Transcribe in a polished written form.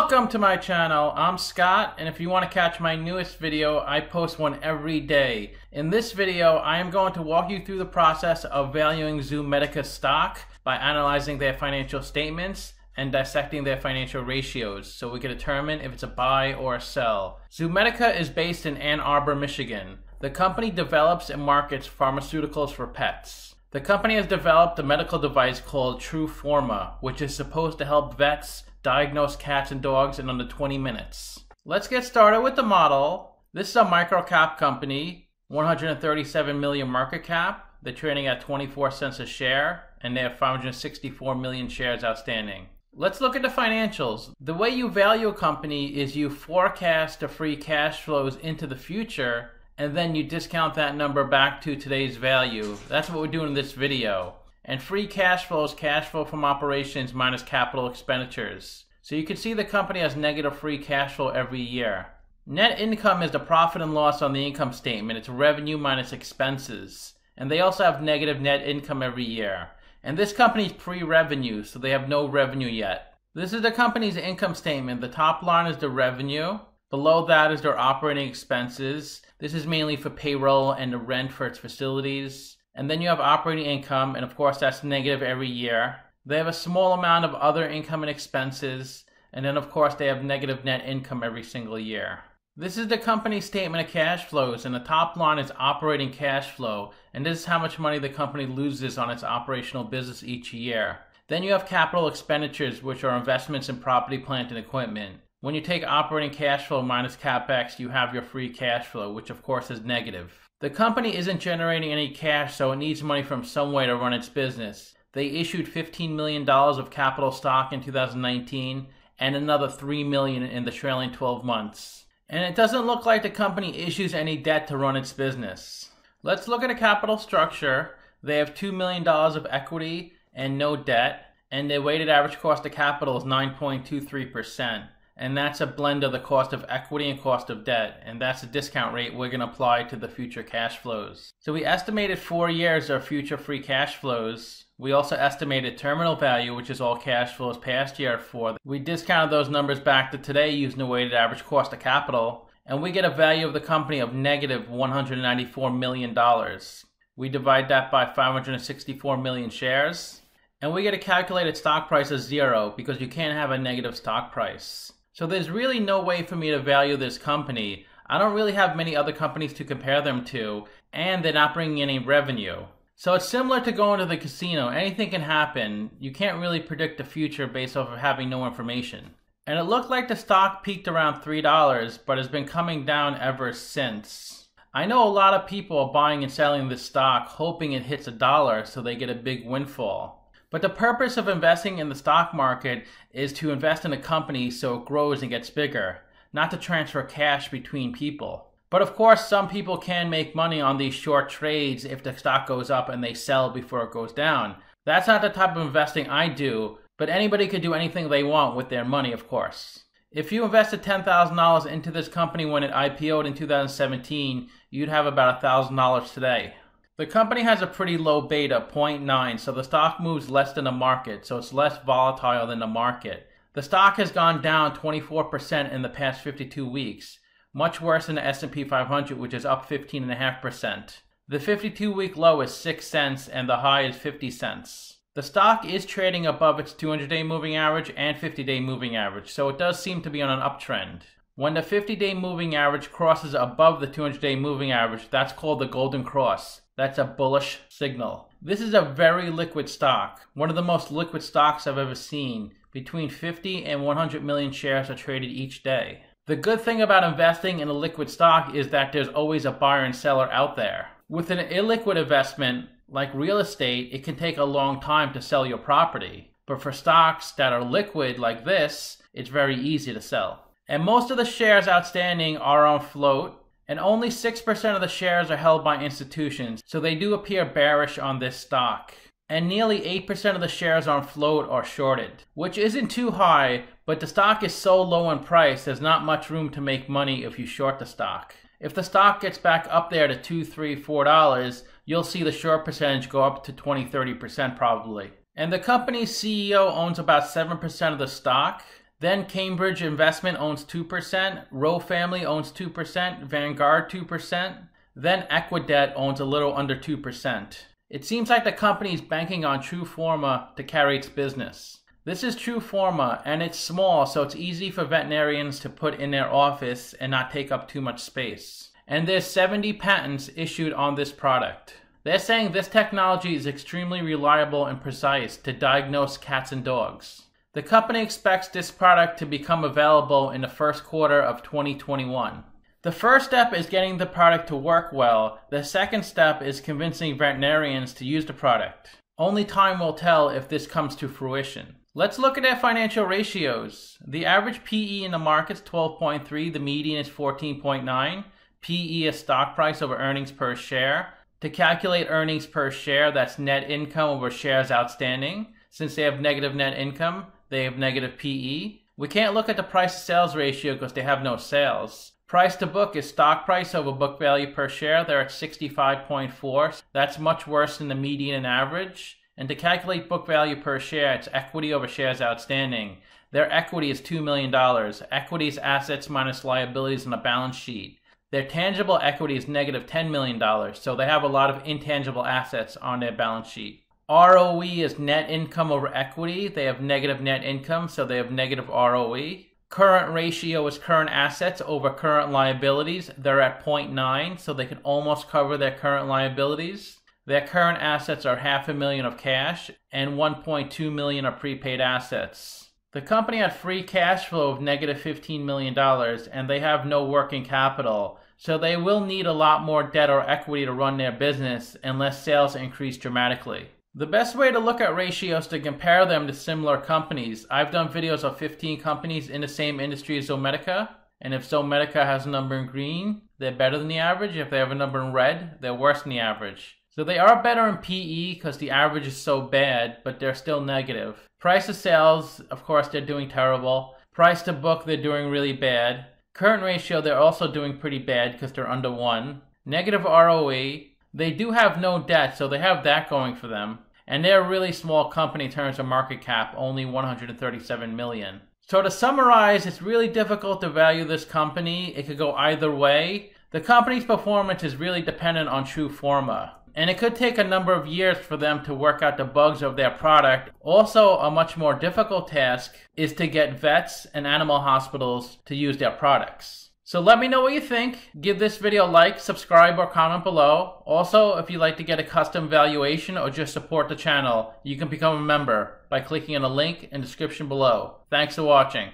Welcome to my channel. I'm Scott, and if you want to catch my newest video, I post one every day. In this video, I am going to walk you through the process of valuing Zomedica stock by analyzing their financial statements and dissecting their financial ratios so we can determine if it's a buy or a sell. Zomedica is based in Ann Arbor, Michigan. The company develops and markets pharmaceuticals for pets. The company has developed a medical device called Truforma, which is supposed to help vets diagnose cats and dogs in under 20 minutes. Let's get started with the model. This is a micro-cap company, 137 million market cap. They're trading at 24 cents a share, and they have 564 million shares outstanding. Let's look at the financials. The way you value a company is you forecast the free cash flows into the future, and then you discount that number back to today's value. That's what we're doing in this video. And free cash flow is cash flow from operations minus capital expenditures. So you can see the company has negative free cash flow every year. Net income is the profit and loss on the income statement. It's revenue minus expenses. And they also have negative net income every year. And this company is pre-revenue, so they have no revenue yet. This is the company's income statement. The top line is the revenue. Below that is their operating expenses. This is mainly for payroll and the rent for its facilities. And then you have operating income, and of course that's negative every year. They have a small amount of other income and expenses, and then of course they have negative net income every single year. This is the company's statement of cash flows, and the top line is operating cash flow, and this is how much money the company loses on its operational business each year. Then you have capital expenditures, which are investments in property, plant, and equipment. When you take operating cash flow minus CapEx, you have your free cash flow, which of course is negative. The company isn't generating any cash, so it needs money from some way to run its business. They issued $15 million of capital stock in 2019 and another $3 million in the trailing 12 months. And it doesn't look like the company issues any debt to run its business. Let's look at a capital structure. They have $2 million of equity and no debt, and their weighted average cost of capital is 9.23%. And that's a blend of the cost of equity and cost of debt. And that's a discount rate we're going to apply to the future cash flows. So we estimated 4 years of future free cash flows. We also estimated terminal value, which is all cash flows past year for. We discounted those numbers back to today using the weighted average cost of capital. And we get a value of the company of negative $194 million. We divide that by 564 million shares. And we get a calculated stock price of 0 because you can't have a negative stock price. So there's really no way for me to value this company. I don't really have many other companies to compare them to, and they're not bringing any revenue. So it's similar to going to the casino. Anything can happen. You can't really predict the future based off of having no information. And it looked like the stock peaked around $3, but has been coming down ever since. I know a lot of people are buying and selling this stock hoping it hits $1 so they get a big windfall. But the purpose of investing in the stock market is to invest in a company so it grows and gets bigger, not to transfer cash between people. But of course, some people can make money on these short trades if the stock goes up and they sell before it goes down. That's not the type of investing I do, but anybody could do anything they want with their money, of course. If you invested $10,000 into this company when it IPO'd in 2017, you'd have about $1,000 today. The company has a pretty low beta, 0.9, so the stock moves less than the market, so it's less volatile than the market. The stock has gone down 24% in the past 52 weeks, much worse than the S&P 500, which is up 15.5%. The 52-week low is 6 cents and the high is 50 cents. The stock is trading above its 200-day moving average and 50-day moving average, so it does seem to be on an uptrend. When the 50-day moving average crosses above the 200-day moving average, that's called the golden cross. That's a bullish signal. This is a very liquid stock, one of the most liquid stocks I've ever seen. Between 50 and 100 million shares are traded each day. The good thing about investing in a liquid stock is that there's always a buyer and seller out there. With an illiquid investment, like real estate, it can take a long time to sell your property. But for stocks that are liquid like this, it's very easy to sell. And most of the shares outstanding are on float. And only 6% of the shares are held by institutions, so they do appear bearish on this stock. And nearly 8% of the shares on float are shorted, which isn't too high, but the stock is so low in price, there's not much room to make money if you short the stock. If the stock gets back up there to $2, $3, $4, you'll see the short percentage go up to 20-30% probably. And the company's CEO owns about 7% of the stock. Then Cambridge Investment owns 2%, Rowe Family owns 2%, Vanguard 2%, then Equidebt owns a little under 2%. It seems like the company is banking on Truforma to carry its business. This is Truforma, and it's small, so it's easy for veterinarians to put in their office and not take up too much space. And there's 70 patents issued on this product. They're saying this technology is extremely reliable and precise to diagnose cats and dogs. The company expects this product to become available in the first quarter of 2021. The first step is getting the product to work well. The second step is convincing veterinarians to use the product. Only time will tell if this comes to fruition. Let's look at their financial ratios. The average PE in the market is 12.3, the median is 14.9. PE is stock price over earnings per share. To calculate earnings per share, that's net income over shares outstanding. Since they have negative net income, they have negative PE. We can't look at the price to sales ratio because they have no sales. Price to book is stock price over book value per share. They're at 65.4. That's much worse than the median and average. And to calculate book value per share, it's equity over shares outstanding. Their equity is $2 million. Equity is assets minus liabilities on the balance sheet. Their tangible equity is negative $10 million, so they have a lot of intangible assets on their balance sheet. ROE is net income over equity. They have negative net income, so they have negative ROE. Current ratio is current assets over current liabilities. They're at 0.9, so they can almost cover their current liabilities. Their current assets are $500,000 of cash and $1.2 million of prepaid assets. The company had free cash flow of negative $15 million, and they have no working capital, so they will need a lot more debt or equity to run their business unless sales increase dramatically. The best way to look at ratios to compare them to similar companies, I've done videos of 15 companies in the same industry as Zomedica, and if Zomedica has a number in green, they're better than the average. If they have a number in red, they're worse than the average. So they are better in PE because the average is so bad, but they're still negative. Price to sales, of course, they're doing terrible. Price to book, they're doing really bad. Current ratio, they're also doing pretty bad because they're under 1. Negative ROE. They do have no debt, so they have that going for them. And they're a really small company in terms of market cap, only $137 million. So to summarize, it's really difficult to value this company. It could go either way. The company's performance is really dependent on Truforma, and it could take a number of years for them to work out the bugs of their product. Also, a much more difficult task is to get vets and animal hospitals to use their products. So let me know what you think. Give this video a like, subscribe, or comment below. Also, if you'd like to get a custom valuation or just support the channel, you can become a member by clicking on the link in the description below. Thanks for watching.